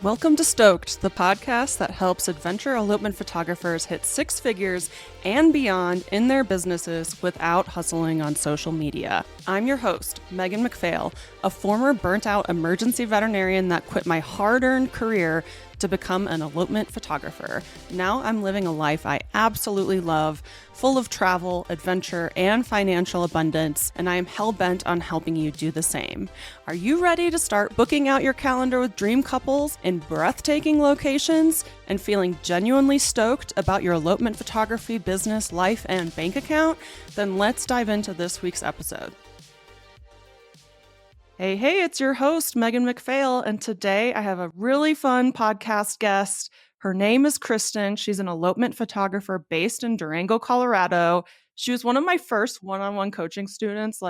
Welcome to Stoked, the podcast that helps adventure elopement photographers hit six figures and beyond in their businesses without hustling on social media. I'm your host, Megan McPhail, a former burnt-out emergency veterinarian that quit my hard-earned career to become an elopement photographer. Now I'm living a life I absolutely love, full of travel, adventure, and financial abundance, and I am hell-bent on helping you do the same. Are you ready to start booking out your calendar with dream couples in breathtaking locations and feeling genuinely stoked about your elopement photography business, life, and bank account? Then let's dive into this week's episode. Hey, it's your host, Megan McPhail, and today I have a really fun podcast guest. Her name is Kristen. She's an elopement photographer based in Durango, Colorado. She was one of my first one-on-one coaching students,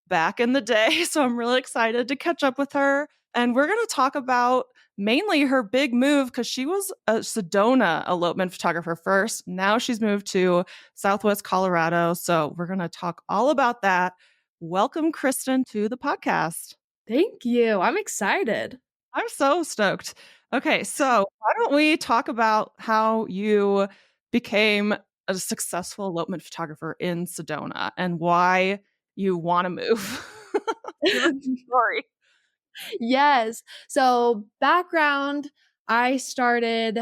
back in the day, so I'm really excited to catch up with her. And we're going to talk about mainly her big move, because she was a Sedona elopement photographer first. Now she's moved to Southwest Colorado, so we're going to talk all about that. Welcome, Kristen, to the podcast. Thank you. I'm excited. I'm so stoked. Okay, so why don't we talk about how you became a successful elopement photographer in Sedona and why you want to move? Give us a story. Yes. So background, I started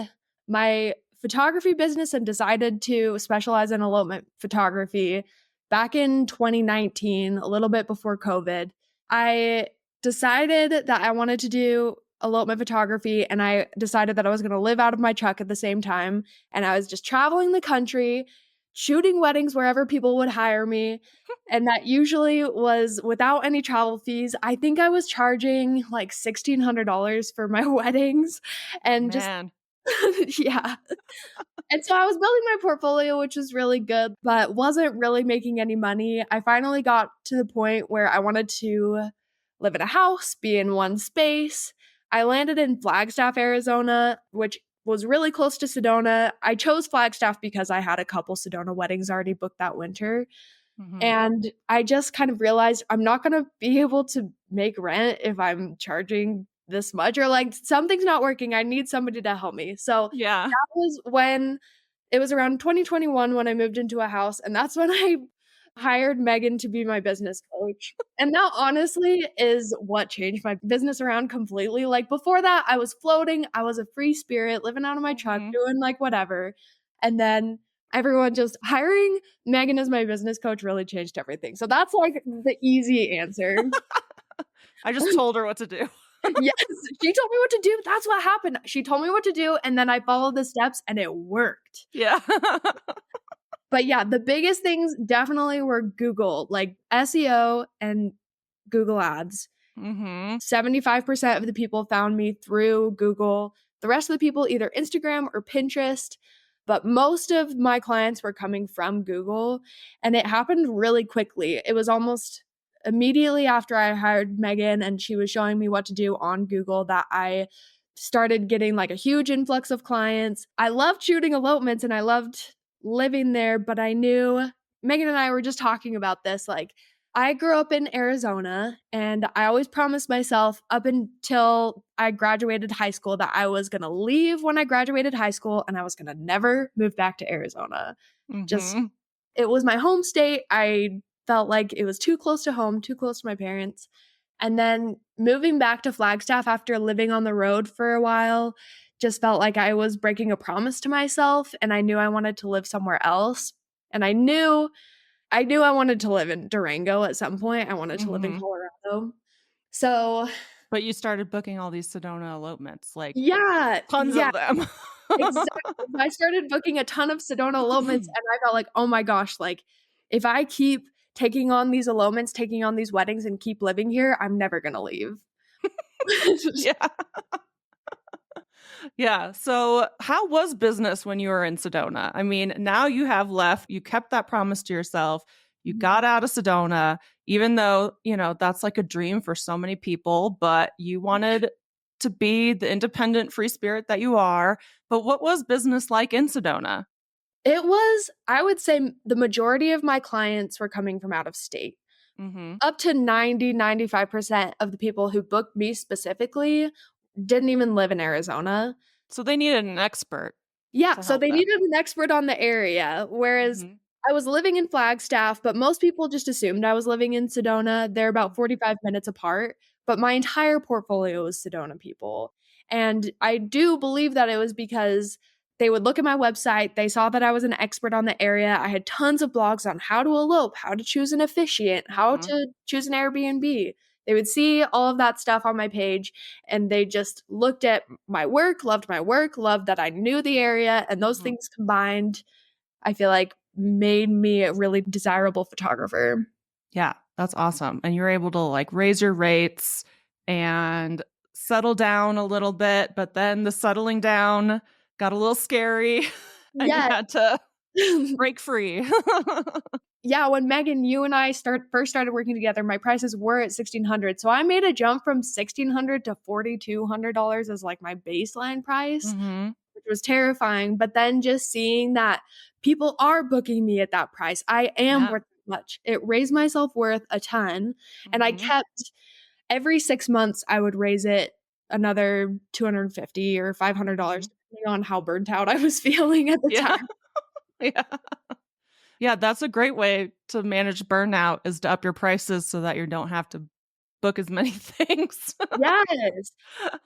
my photography business and decided to specialize in elopement photography back in 2019, a little bit before COVID. I decided that I wanted to do elopement photography, and I decided that I was going to live out of my truck at the same time. And I was just traveling the country, shooting weddings wherever people would hire me. And that usually was without any travel fees. I think I was charging like $1,600 for my weddings and Man. yeah. And so I was building my portfolio, which was really good, but wasn't really making any money. I finally got to the point where I wanted to live in a house, be in one space. I landed in Flagstaff, Arizona, which was really close to Sedona. I chose Flagstaff because I had a couple Sedona weddings already booked that winter. Mm-hmm. And I just kind of realized I'm not going to be able to make rent if I'm charging this much, or like something's not working. I need somebody to help me. So Yeah. that was when it was around 2021 when I moved into a house. And that's when I hired Megan to be my business coach. And that honestly is what changed my business around completely. Like before that, I was floating. I was a free spirit living out of my truck, doing like whatever. And then everyone just hiring Megan as my business coach really changed everything. So that's like the easy answer. I just told her what to do. Yes, she told me what to do. That's what happened. She told me what to do, and then I followed the steps, and it worked. Yeah. But yeah, the biggest things definitely were Google, like SEO and Google Ads. 75% of the people found me through Google. The rest of the people either Instagram or Pinterest. But most of my clients were coming from Google, and it happened really quickly. It was almost immediately after I hired Megan and she was showing me what to do on Google that I started getting like a huge influx of clients. I loved shooting elopements and I loved living there, but I knew Megan and I were just talking about this. Like, I grew up in Arizona, and I always promised myself up until I graduated high school that I was going to leave when I graduated high school and I was going to never move back to Arizona. Just, it was my home state. I felt like it was too close to home, too close to my parents. And then moving back to Flagstaff after living on the road for a while just felt like I was breaking a promise to myself, and I knew I wanted to live somewhere else. And I knew I wanted to live in Durango at some point. I wanted to live in Colorado. So, but you started booking all these Sedona elopements, tons of them. Exactly. I started booking a ton of Sedona elopements, and I felt like, oh my gosh, like if I keep taking on these elopements, taking on these weddings, and keep living here, I'm never gonna leave. Yeah. Yeah. So how was business when you were in Sedona? I mean, now you have left, you kept that promise to yourself. You got out of Sedona, even though, that's like a dream for so many people, but you wanted to be the independent free spirit that you are. But what was business like in Sedona? It was, I would say the majority of my clients were coming from out of state. Up to 90, 95% of the people who booked me specifically didn't even live in Arizona. So they needed an expert Yeah, to so help they them. needed an expert on the area, whereas I was living in Flagstaff, but most people just assumed I was living in Sedona. They're about 45 minutes apart, but my entire portfolio was Sedona people. And I do believe that it was because they would look at my website, they saw that I was an expert on the area. I had tons of blogs on how to elope, how to choose an officiant, how to choose an Airbnb. They would see all of that stuff on my page and they just looked at my work, loved that I knew the area, and those things combined, I feel like made me a really desirable photographer. Yeah, that's awesome. And you're able to like raise your rates and settle down a little bit, but then the settling down got a little scary and you Yeah. had to break free. Yeah, when Megan, you and I first started working together, my prices were at $1,600. So I made a jump from $1,600 to $4,200 as like my baseline price, which was terrifying. But then just seeing that people are booking me at that price, I am worth much. It raised my self-worth a ton. And I kept every 6 months, I would raise it another $250 or $500, depending on how burnt out I was feeling at the time. Yeah. Yeah, that's a great way to manage burnout is to up your prices so that you don't have to book as many things. Yes.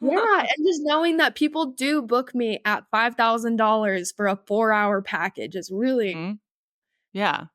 Yeah, and just knowing that people do book me at $5,000 for a 4-hour package is really Yeah. I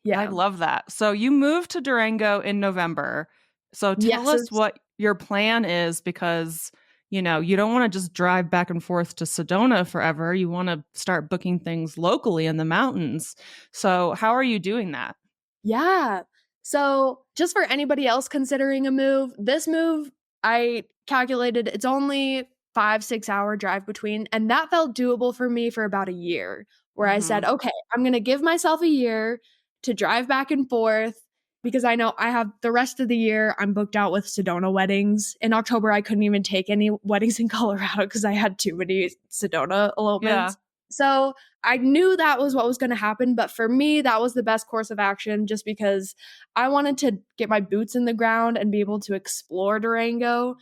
yeah. love that. So you moved to Durango in November. So tell Yes, us what your plan is because, you know, you don't want to just drive back and forth to Sedona forever. You want to start booking things locally in the mountains. So how are you doing that? yeah. So, just for anybody else considering a move, this move, I calculated it's only 5-6 hour drive between, and that felt doable for me for about a year, where I said, okay, I'm going to give myself a year to drive back and forth because I know I have the rest of the year. I'm booked out with Sedona weddings. In October, I couldn't even take any weddings in Colorado because I had too many Sedona Yeah. elopements. So I knew that was what was going to happen. But for me, that was the best course of action just because I wanted to get my boots in the ground and be able to explore Durango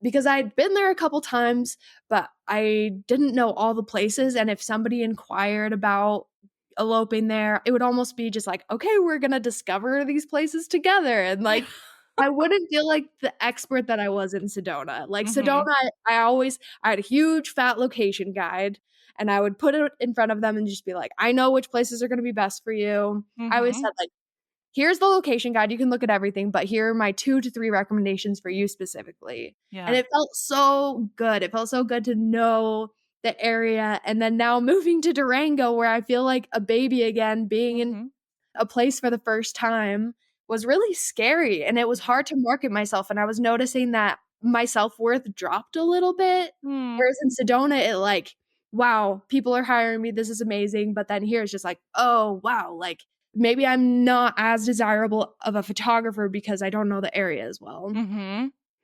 because I'd been there a couple times, but I didn't know all the places. And if somebody inquired about eloping there, it would almost be just like, okay, we're going to discover these places together. And like, I wouldn't feel like the expert that I was in Sedona. Like Sedona, I had a huge fat location guide and I would put it in front of them and just be like, I know which places are going to be best for you. I always said like, here's the location guide. You can look at everything, but here are my 2 to 3 recommendations for you specifically. And Yeah. it felt so good. It felt so good to know the area. And then now moving to Durango, where I feel like a baby again, being in a place for the first time was really scary. And it was hard to market myself. And I was noticing that my self worth dropped a little bit. Whereas in Sedona, it like, wow, people are hiring me. This is amazing. But then here it's just like, oh, wow, like maybe I'm not as desirable of a photographer because I don't know the area as well.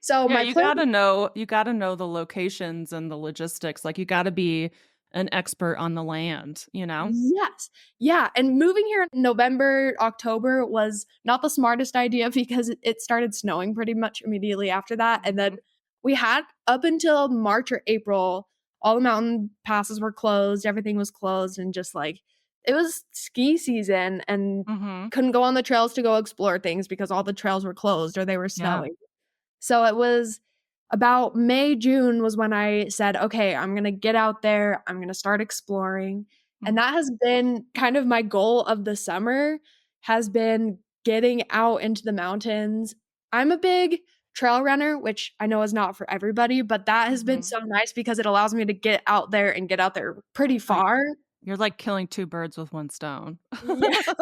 So Yeah, my you plan, gotta know the locations and the logistics. Like you gotta be an expert on the land, you know? yes, yeah, and moving here in November, October was not the smartest idea because it started snowing pretty much immediately after that, and then we had up until March or April, all the mountain passes were closed, everything was closed, and just like it was ski season and couldn't go on the trails to go explore things because all the trails were closed or they were Yeah. snowing. So it was about May, June was when I said, okay, I'm going to get out there. I'm going to start exploring. And that has been kind of my goal of the summer has been getting out into the mountains. I'm a big trail runner, which I know is not for everybody, but that has been so nice because it allows me to get out there and get out there pretty Like far. you're like killing two birds with one stone. Yes.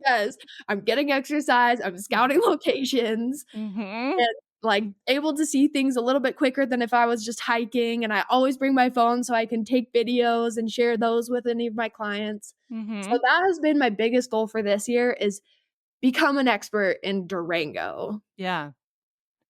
Yes. I'm getting exercise. I'm scouting locations. And like able to see things a little bit quicker than if I was just hiking. And I always bring my phone so I can take videos and share those with any of my clients. So that has been my biggest goal for this year is become an expert in Durango. Yeah.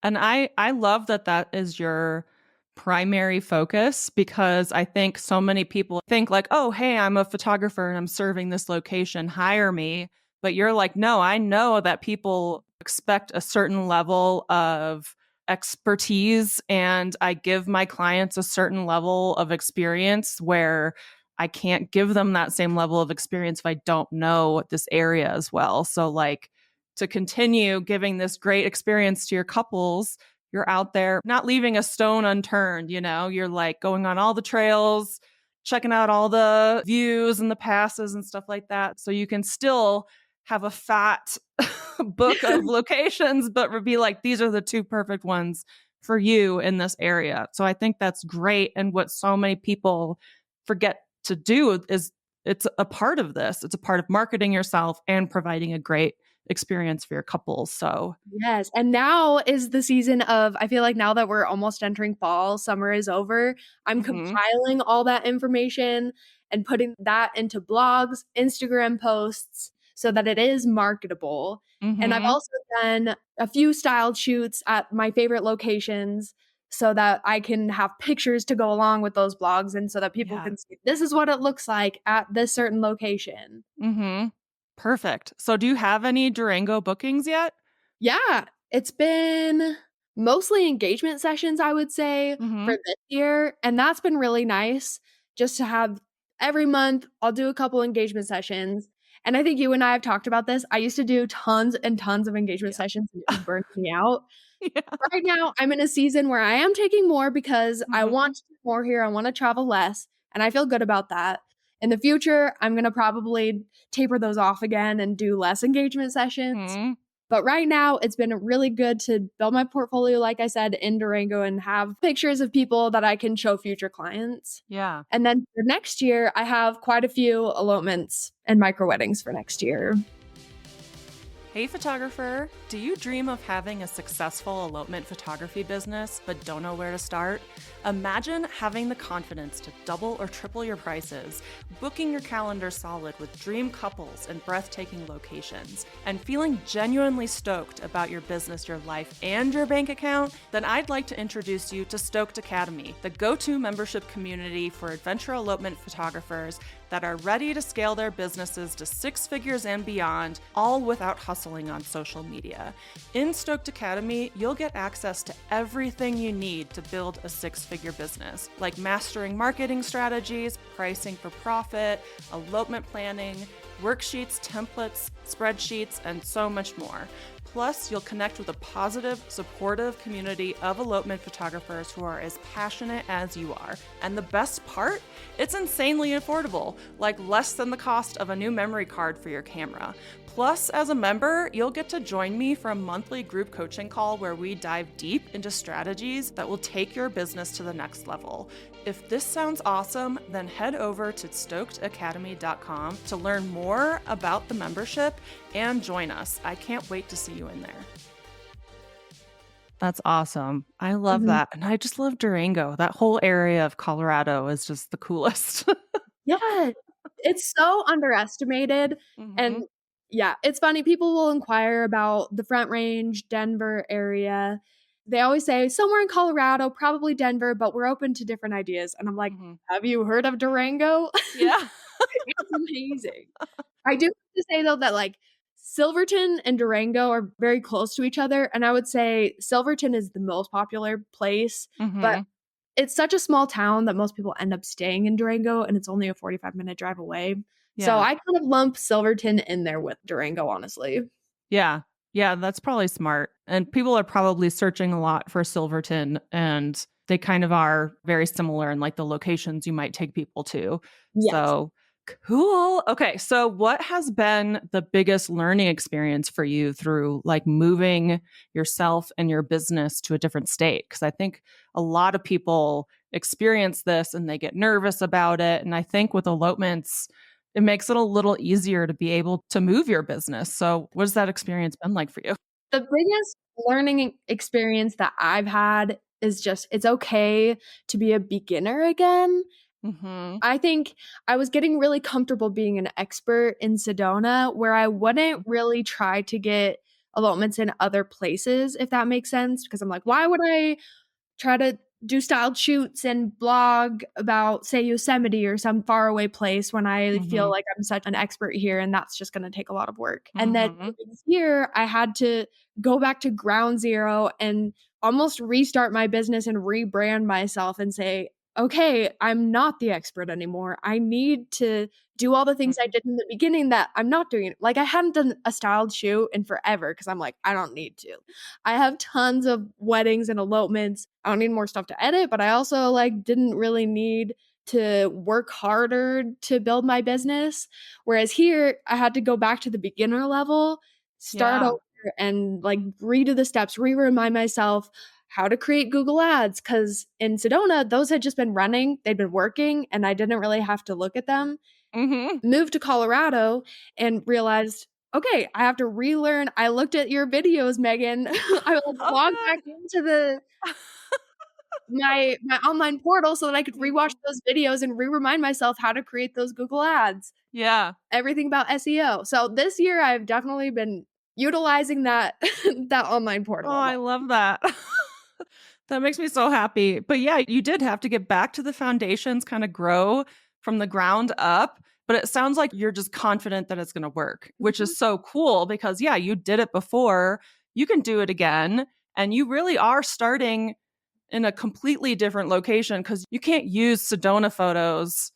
And I love that that is your primary focus because I think so many people think like, "Oh, hey, I'm a photographer and I'm serving this location, hire me." But you're like, "No, I know that people expect a certain level of expertise and I give my clients a certain level of experience where I can't give them that same level of experience if I don't know this area as well. So, like, to continue giving this great experience to your couples, you're out there not leaving a stone unturned, you're like going on all the trails, checking out all the views and the passes and stuff like that. So you can still have a fat book of locations, but be like, these are the two perfect ones for you in this area. So I think that's great. And what so many people forget to do is it's a part of this. It's a part of marketing yourself and providing a great experience for your couples. So yes. And now is the season of, I feel like now that we're almost entering fall, summer is over, I'm compiling all that information and putting that into blogs, Instagram posts, so that it is marketable. And I've also done a few styled shoots at my favorite locations so that I can have pictures to go along with those blogs and so that people can see this is what it looks like at this certain location. Perfect. So do you have any Durango bookings yet? Yeah, it's been mostly engagement sessions, I would say, for this year. And that's been really nice just to have every month, I'll do a couple engagement sessions. And I think you and I have talked about this. I used to do tons and tons of engagement sessions and it was burning me out. Right now, I'm in a season where I am taking more because I want to do more here. I want to travel less. And I feel good about that. In the future, I'm going to probably taper those off again and do less engagement sessions. But right now, it's been really good to build my portfolio, like I said, in Durango and have pictures of people that I can show future clients. Yeah. And then for next year, I have quite a few elopements and micro weddings for next year. Hey photographer, do you dream of having a successful elopement photography business but don't know where to start? Imagine having the confidence to double or triple your prices, booking your calendar solid with dream couples and breathtaking locations, and feeling genuinely stoked about your business, your life, and your bank account? Then I'd like to introduce you to Stoked Academy, the go-to membership community for adventure elopement photographers that are ready to scale their businesses to 6 figures and beyond, all without hustling on social media. In Stoked Academy, you'll get access to everything you need to build a 6-figure business, like mastering marketing strategies, pricing for profit, elopement planning, worksheets, templates, spreadsheets, and so much more. Plus, you'll connect with a positive, supportive community of elopement photographers who are as passionate as you are. And the best part? It's insanely affordable, like less than the cost of a new memory card for your camera. Plus, as a member, you'll get to join me for a monthly group coaching call where we dive deep into strategies that will take your business to the next level. If this sounds awesome, then head over to stokedacademy.com to learn more about the membership and join us. I can't wait to see you in there. That's awesome. I love that. And I just love Durango. That whole area of Colorado is just the coolest. Yeah, it's so underestimated. And yeah, it's funny. People will inquire about the Front Range, Denver area. They always say somewhere in Colorado, probably Denver, but we're open to different ideas. And I'm like, have you heard of Durango? Yeah. It's amazing. I do have to say, though, that like Silverton and Durango are very close to each other. And I would say Silverton is the most popular place, but it's such a small town that most people end up staying in Durango, and it's only a 45-minute drive away. Yeah. So I kind of lump Silverton in there with Durango, honestly. Yeah. Yeah, that's probably smart. And people are probably searching a lot for Silverton, and they kind of are very similar in like the locations you might take people to. Yes. So cool. Okay. So what has been the biggest learning experience for you through like moving yourself and your business to a different state? Because I think a lot of people experience this and they get nervous about it. And I think with elopements, it makes it a little easier to be able to move your business. So what has that experience been like for you? The biggest learning experience that I've had is just, it's okay to be a beginner again. I think I was getting really comfortable being an expert in Sedona where I wouldn't really try to get elopements in other places, if that makes sense. Because I'm like, why would I try to do styled shoots and blog about, say, Yosemite or some faraway place when I feel like I'm such an expert here and that's just going to take a lot of work. And then moving here, I had to go back to ground zero and almost restart my business and rebrand myself and say, okay, I'm not the expert anymore. I need to do all the things I did in the beginning that I'm not doing. Like I hadn't done a styled shoot in forever because I'm like, I don't need to. I have tons of weddings and elopements. I don't need more stuff to edit, but I also like didn't really need to work harder to build my business. Whereas here, I had to go back to the beginner level, start over and like redo the steps, remind myself how to create Google ads. Cause in Sedona, those had just been running, they'd been working, and I didn't really have to look at them. Moved to Colorado and realized, okay, I have to relearn. I looked at your videos, Megan. I logged back into my online portal so that I could rewatch those videos and remind myself how to create those Google ads. Yeah. Everything about SEO. So this year I've definitely been utilizing that that online portal. Oh, I love that. That makes me so happy. But yeah, you did have to get back to the foundations, kind of grow from the ground up. But it sounds like you're just confident that it's going to work, which is so cool because, yeah, you did it before. You can do it again. And you really are starting in a completely different location because you can't use Sedona photos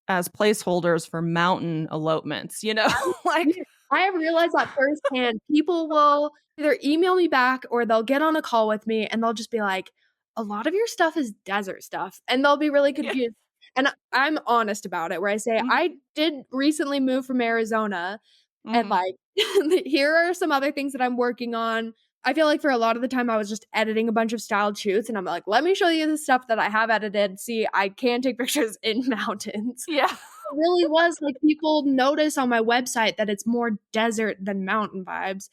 as placeholders for mountain elopements, you know? Like I have realized that firsthand. People will either email me back or they'll get on a call with me and they'll just be like, a lot of your stuff is desert stuff. And they'll be really confused. And I'm honest about it, where I say, I did recently move from Arizona and like, here are some other things that I'm working on. I feel like for a lot of the time I was just editing a bunch of styled shoots and I'm like, let me show you the stuff that I have edited. See, I can take pictures in mountains. Yeah. It really was like people notice on my website that it's more desert than mountain vibes.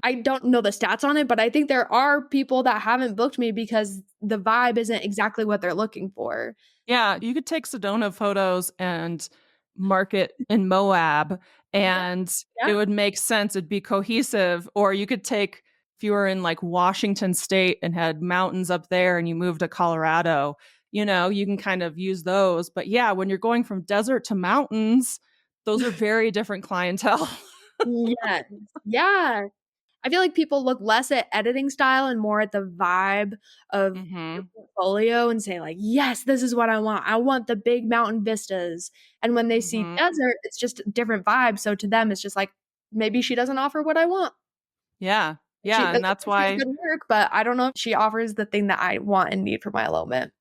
I don't know the stats on it, but I think there are people that haven't booked me because the vibe isn't exactly what they're looking for. Yeah, you could take Sedona photos and market in Moab and it would make sense. It'd be cohesive. Or you could take, if you were in like Washington State and had mountains up there and you moved to Colorado, you know, you can kind of use those. But yeah, when you're going from desert to mountains, those are very different clientele. Yes. Yeah. I feel like people look less at editing style and more at the vibe of your portfolio and say like, yes, this is what I want. I want the big mountain vistas. And when they see desert, it's just a different vibe. So to them, it's just like, maybe she doesn't offer what I want. Yeah. Yeah. And that's why good work, but I don't know if she offers the thing that I want and need for my elopement.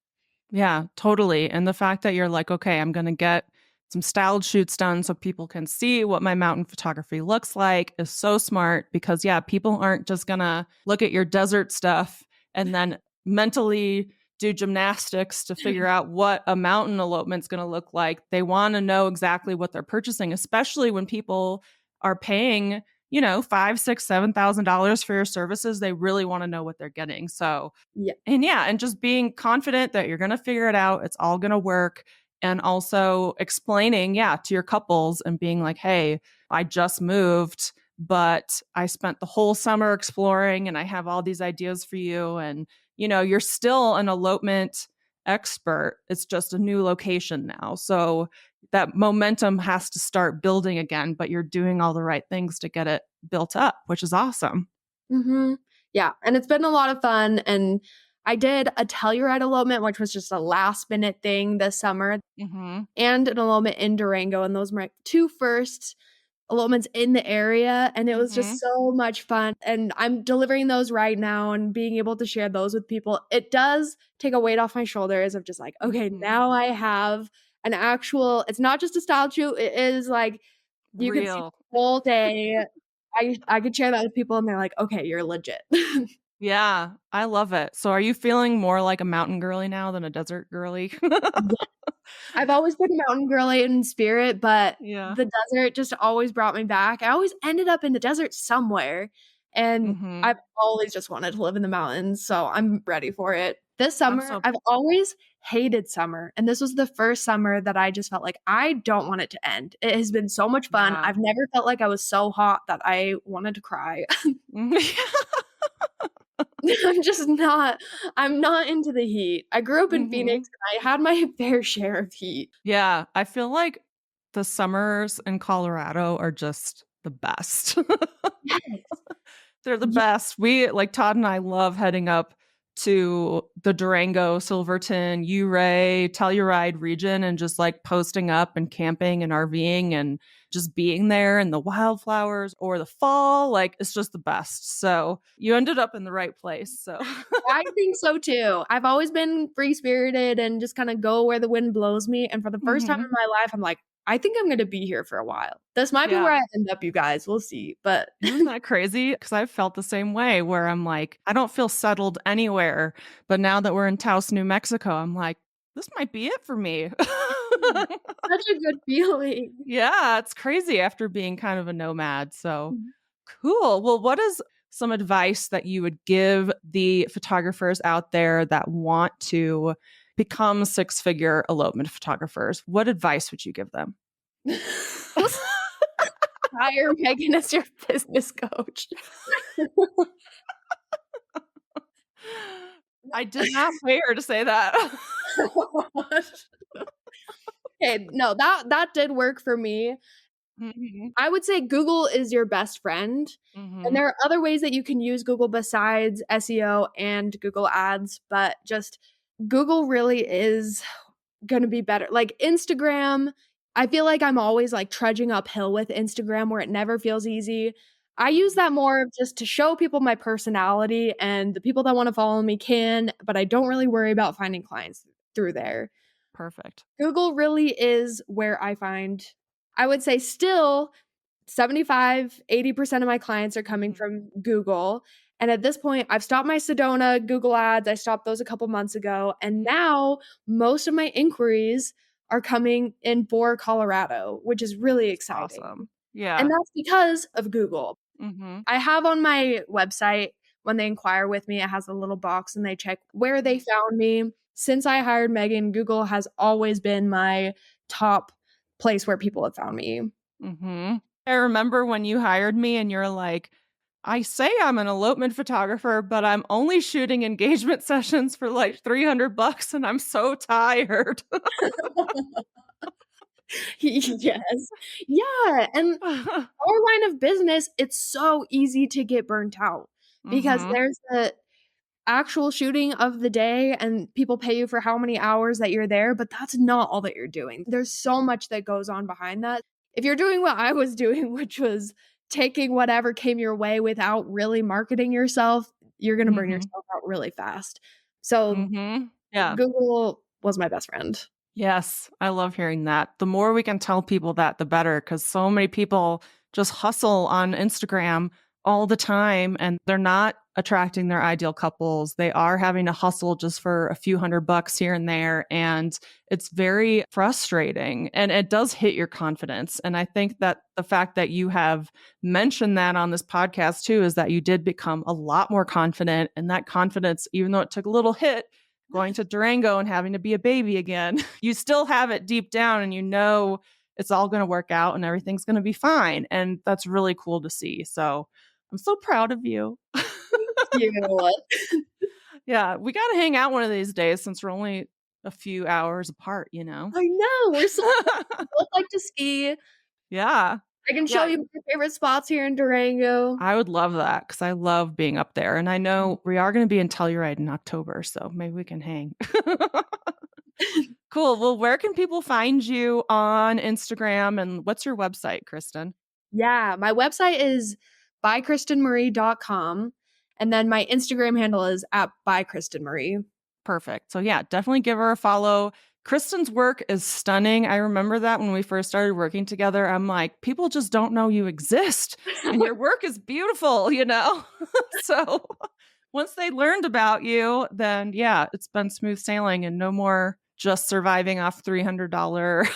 Yeah, totally. And the fact that you're like, okay, I'm going to get some styled shoots done so people can see what my mountain photography looks like is so smart because, yeah, people aren't just going to look at your desert stuff and then mentally do gymnastics to figure out what a mountain elopement's going to look like. They want to know exactly what they're purchasing, especially when people are paying, you know, $5,000, $6,000, $7,000 for your services. They really want to know what they're getting. So, and just being confident that you're going to figure it out. It's all going to work. And also explaining, to your couples and being like, hey, I just moved, but I spent the whole summer exploring and I have all these ideas for you. And, you know, you're still an elopement expert. It's just a new location now. So that momentum has to start building again, but you're doing all the right things to get it built up, which is awesome. Yeah. And it's been a lot of fun. And I did a Telluride elopement, which was just a last minute thing this summer, and an elopement in Durango. And those were my two first elopements in the area. And it was just so much fun. And I'm delivering those right now and being able to share those with people. It does take a weight off my shoulders of just like, okay, now I have an actual, it's not just a style shoot. It is like, you can see the whole day. I could share that with people and they're like, okay, you're legit. Yeah, I love it. So are you feeling more like a mountain girly now than a desert girly? I've always been a mountain girly in spirit, but the desert just always brought me back. I always ended up in the desert somewhere. And I've always just wanted to live in the mountains. So I'm ready for it. This summer, I've always hated summer. And this was the first summer that I just felt like I don't want it to end. It has been so much fun. I've never felt like I was so hot that I wanted to cry. I'm not into the heat. I grew up in Phoenix and I had my fair share of heat. Yeah, I feel like the summers in Colorado are just the best. Yes. They're the Yeah. best. We, like Todd and I, love heading up to the Durango, Silverton, Ouray, Telluride region and just like posting up and camping and RVing and just being there and the wildflowers or the fall. Like it's just the best. So you ended up in the right place. So I think so too. I've always been free spirited and just kind of go where the wind blows me. And for the first time in my life, I'm like, I think I'm going to be here for a while. This might be where I end up, you guys. We'll see. But isn't that crazy? Because I've felt the same way where I'm like, I don't feel settled anywhere. But now that we're in Taos, New Mexico, I'm like, this might be it for me. such a good feeling. Yeah, it's crazy after being kind of a nomad. So cool. Well, what is some advice that you would give the photographers out there that want to become six-figure elopement photographers? What advice would you give them? Hire Megan as your business coach. I did not pay her to say that. Okay, no, that did work for me. I would say Google is your best friend. And there are other ways that you can use Google besides SEO and Google Ads, but just Google really is going to be better. Like Instagram, I feel like I'm always like trudging uphill with Instagram where it never feels easy. I use that more just to show people my personality and the people that want to follow me can, but I don't really worry about finding clients through there. Perfect. Google really is where I would say still 75-80% of my clients are coming from Google. And at this point, I've stopped my Sedona Google ads. I stopped those a couple months ago. And now most of my inquiries are coming in for Colorado, which is really exciting. Awesome. Yeah. And that's because of Google. I have on my website, when they inquire with me, it has a little box and they check where they found me. Since I hired Megan, Google has always been my top place where people have found me. I remember when you hired me and you're like, I say I'm an elopement photographer, but I'm only shooting engagement sessions for like $300 and I'm so tired. Yes. Yeah. And our line of business, it's so easy to get burnt out because there's the actual shooting of the day and people pay you for how many hours that you're there, but that's not all that you're doing. There's so much that goes on behind that. If you're doing what I was doing, which was taking whatever came your way without really marketing yourself, you're going to burn yourself out really fast. So yeah, Google was my best friend. Yes, I love hearing that. The more we can tell people that, the better, because so many people just hustle on Instagram all the time and they're not attracting their ideal couples. They are having to hustle just for a few $100 here and there. And it's very frustrating and it does hit your confidence. And I think that the fact that you have mentioned that on this podcast too, is that you did become a lot more confident. And that confidence, even though it took a little hit, going to Durango and having to be a baby again, you still have it deep down and you know it's all going to work out and everything's going to be fine. And that's really cool to see. So I'm so proud of you. Thank you. Yeah, we got to hang out one of these days since we're only a few hours apart, you know? I know. We're so both like to ski. Yeah. I can show you my favorite spots here in Durango. I would love that because I love being up there. And I know we are going to be in Telluride in October, so maybe we can hang. Cool. Well, where can people find you on Instagram and what's your website, Kristen? Yeah, my website is bykristenmarie.com. And then my Instagram handle is @bykristenmarie. Perfect. So yeah, definitely give her a follow. Kristen's work is stunning. I remember that when we first started working together, I'm like, people just don't know you exist and your work is beautiful, you know? So once they learned about you, then yeah, it's been smooth sailing and no more just surviving off $300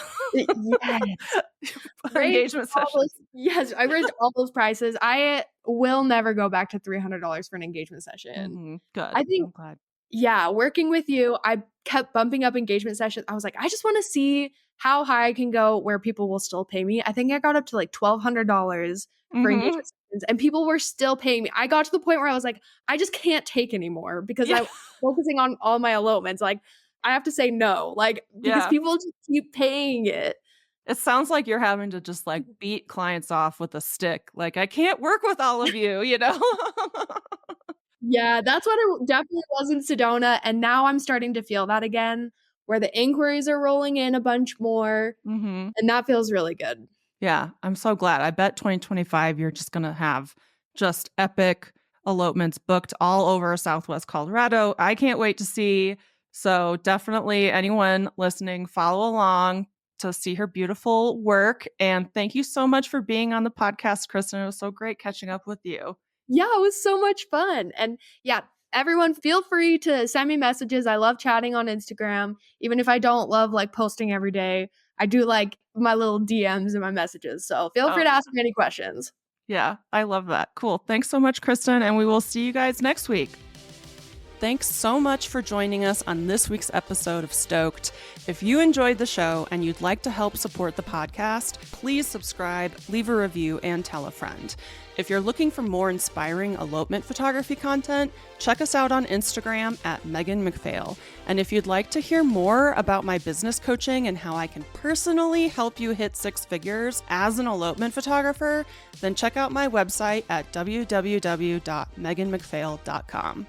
engagement sessions. Yes, I raised all those prices. I will never go back to $300 for an engagement session. Good. I think, I'm glad. Yeah, working with you, I kept bumping up engagement sessions. I was like, I just want to see how high I can go where people will still pay me. I think I got up to like $1,200 for engagement and people were still paying me. I got to the point where I was like, I just can't take anymore because I'm focusing on all my elopements. Like, I have to say no, like, because people just keep paying it. It sounds like you're having to just like beat clients off with a stick. Like, I can't work with all of you, you know? Yeah, that's what it definitely was in Sedona. And now I'm starting to feel that again, where the inquiries are rolling in a bunch more. And that feels really good. Yeah, I'm so glad. I bet 2025, you're just going to have just epic elopements booked all over Southwest Colorado. I can't wait to see. So definitely anyone listening, follow along to see her beautiful work. And thank you so much for being on the podcast, Kristen. It was so great catching up with you. Yeah, it was so much fun. And yeah, everyone feel free to send me messages. I love chatting on Instagram. Even if I don't love like posting every day, I do like my little DMs and my messages. So feel free to ask me any questions. Yeah, I love that. Cool. Thanks so much, Kristen. And we will see you guys next week. Thanks so much for joining us on this week's episode of Stoked. If you enjoyed the show and you'd like to help support the podcast, please subscribe, leave a review, and tell a friend. If you're looking for more inspiring elopement photography content, check us out on Instagram at Megan McPhail. And if you'd like to hear more about my business coaching and how I can personally help you hit six figures as an elopement photographer, then check out my website at www.meganmcphail.com.